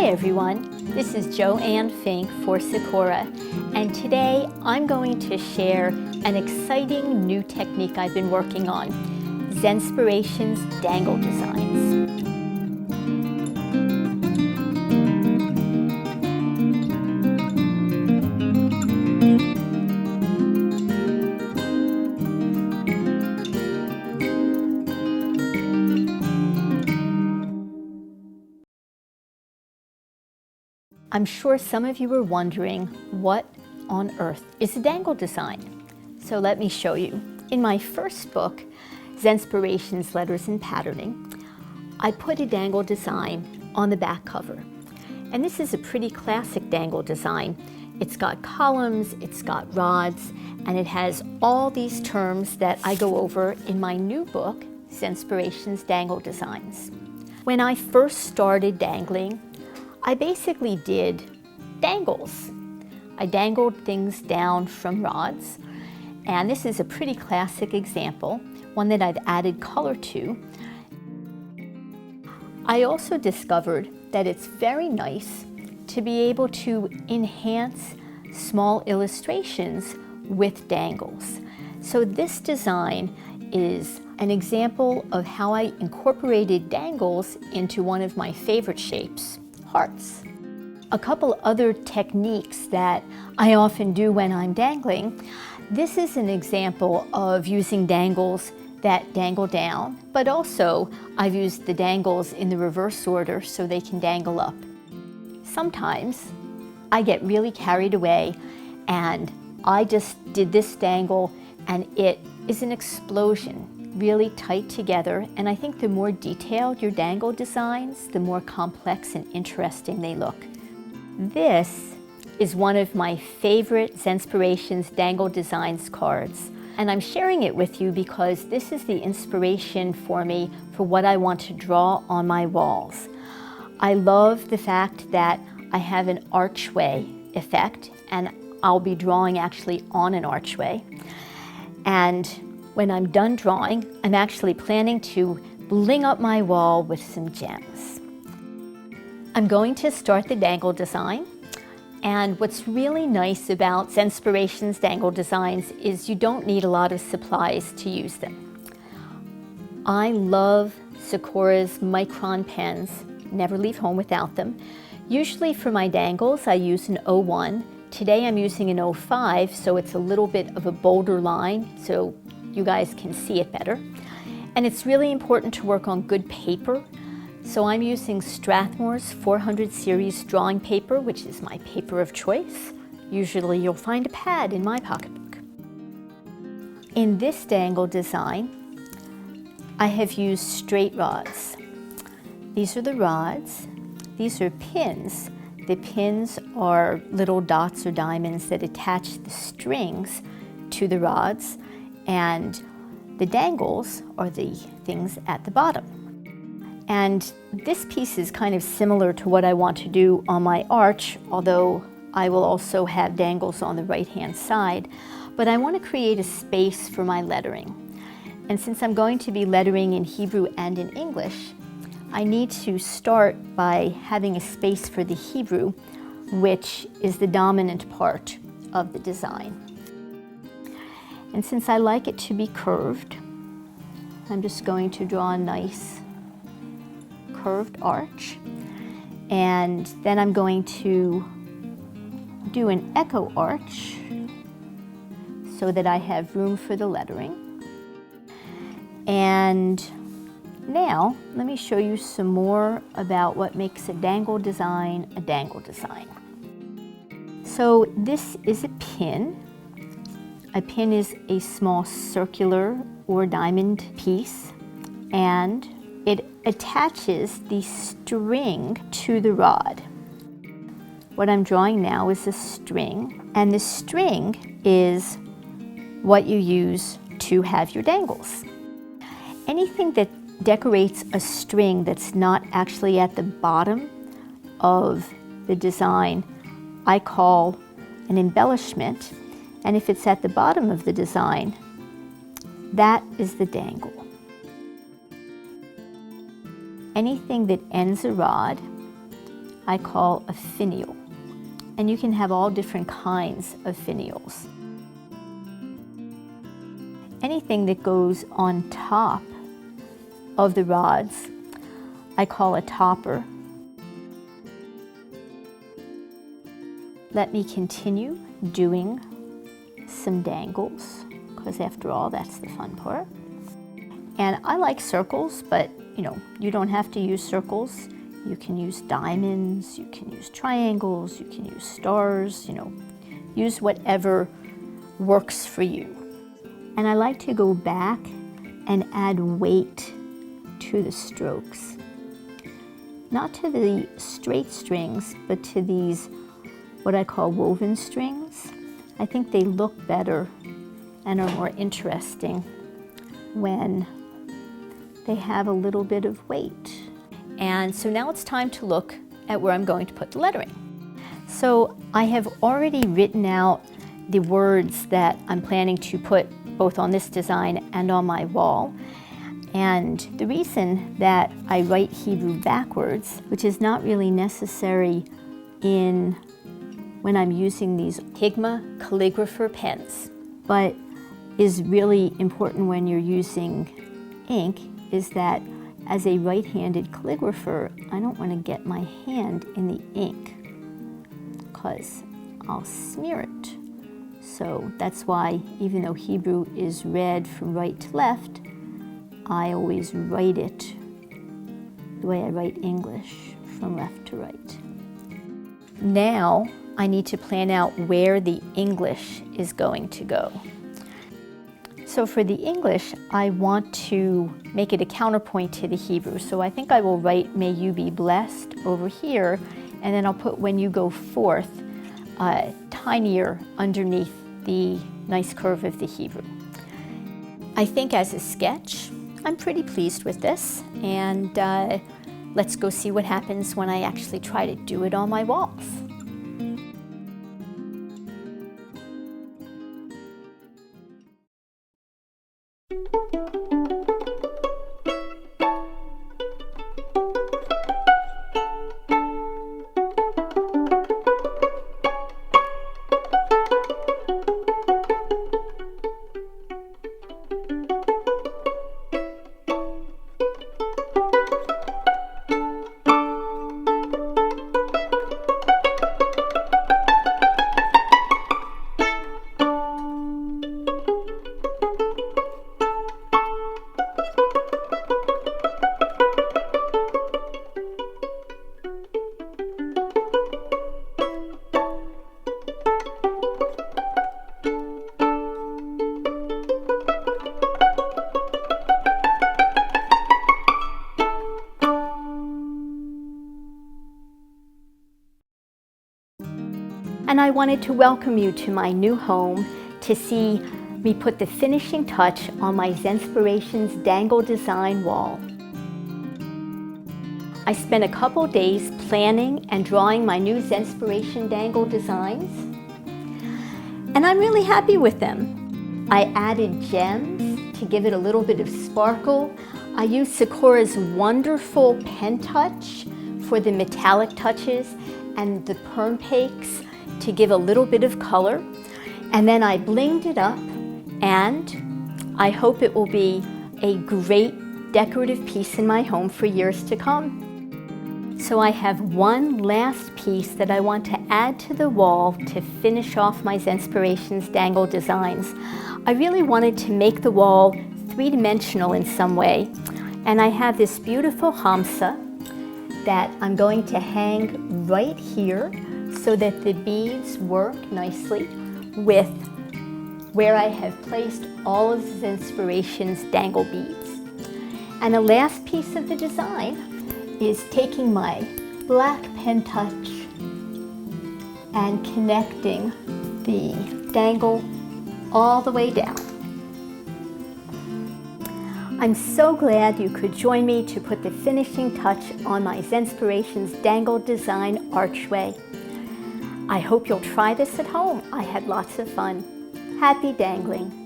Hi everyone, this is Joanne Fink for Sakura, and today I'm going to share an exciting new technique I've been working on, Zenspirations Dangle Designs. I'm sure some of you are wondering, what on earth is a dangle design? So let me show you. In my first book, Zenspirations Letters and Patterning, I put a dangle design on the back cover. And this is a pretty classic dangle design. It's got columns, it's got rods, and it has all these terms that I go over in my new book, Zenspirations Dangle Designs. When I first started dangling, I basically did dangles. I dangled things down from rods, and this is a pretty classic example, one that I've added color to. I also discovered that it's very nice to be able to enhance small illustrations with dangles. So this design is an example of how I incorporated dangles into one of my favorite shapes, hearts. A couple other techniques that I often do when I'm dangling. This is an example of using dangles that dangle down, but also I've used the dangles in the reverse order so they can dangle up. Sometimes I get really carried away and I just did this dangle and it is an explosion, really tight together, and I think the more detailed your dangle designs, the more complex and interesting they look. This is one of my favorite Zenspirations Dangle Designs cards, and I'm sharing it with you because this is the inspiration for me for what I want to draw on my walls. I love the fact that I have an archway effect, and I'll be drawing actually on an archway. And when I'm done drawing, I'm actually planning to bling up my wall with some gems. I'm going to start the dangle design, and what's really nice about Zenspirations Dangle Designs is you don't need a lot of supplies to use them. I love Sakura's Micron pens, never leave home without them. Usually for my dangles I use an 01. Today I'm using an 05, so it's a little bit of a bolder line, so you guys can see it better. And it's really important to work on good paper. So I'm using Strathmore's 400 series drawing paper, which is my paper of choice. Usually you'll find a pad in my pocketbook. In this dangle design, I have used straight rods. These are the rods. These are pins. The pins are little dots or diamonds that attach the strings to the rods, and the dangles are the things at the bottom. And this piece is kind of similar to what I want to do on my arch, although I will also have dangles on the right-hand side. But I want to create a space for my lettering. And since I'm going to be lettering in Hebrew and in English, I need to start by having a space for the Hebrew, which is the dominant part of the design. And since I like it to be curved, I'm just going to draw a nice curved arch. And then I'm going to do an echo arch so that I have room for the lettering. And now let me show you some more about what makes a dangle design a dangle design. So this is a pin. A pin is a small circular or diamond piece, and it attaches the string to the rod. What I'm drawing now is a string, and the string is what you use to have your dangles. Anything that decorates a string that's not actually at the bottom of the design, I call an embellishment. And if it's at the bottom of the design, that is the dangle. Anything that ends a rod, I call a finial. And you can have all different kinds of finials. Anything that goes on top of the rods, I call a topper. Let me continue doing some dangles, because after all, that's the fun part. And I like circles, but you don't have to use circles. You can use diamonds, you can use triangles, you can use stars, use whatever works for you. And I like to go back and add weight to the strokes. Not to the straight strings, but to these, what I call woven strings. I think they look better and are more interesting when they have a little bit of weight. And so now it's time to look at where I'm going to put the lettering. So I have already written out the words that I'm planning to put both on this design and on my wall. And the reason that I write Hebrew backwards, which is not really necessary when I'm using these Higma calligrapher pens, but is really important when you're using ink, is that as a right-handed calligrapher, I don't want to get my hand in the ink because I'll smear it. So that's why, even though Hebrew is read from right to left, I always write it the way I write English, from left to right. Now I need to plan out where the English is going to go. So for the English, I want to make it a counterpoint to the Hebrew. So I think I will write, "May you be blessed" over here, and then I'll put "when you go forth" tinier underneath the nice curve of the Hebrew. I think as a sketch, I'm pretty pleased with this, and let's go see what happens when I actually try to do it on my walls. And I wanted to welcome you to my new home to see me put the finishing touch on my Zenspirations Dangles Design wall. I spent a couple days planning and drawing my new Zenspiration Dangles designs, and I'm really happy with them. I added gems to give it a little bit of sparkle. I used Sakura's wonderful pen touch for the metallic touches and the perm cakes to give a little bit of color. And then I blinged it up, and I hope it will be a great decorative piece in my home for years to come. So I have one last piece that I want to add to the wall to finish off my Zenspirations Dangles designs. I really wanted to make the wall three-dimensional in some way, and I have this beautiful hamsa that I'm going to hang right here so that the beads work nicely with where I have placed all of the Zenspirations dangle beads. And the last piece of the design is taking my black pen touch and connecting the dangle all the way down. I'm so glad you could join me to put the finishing touch on my Zenspirations Dangles Design archway. I hope you'll try this at home. I had lots of fun. Happy dangling.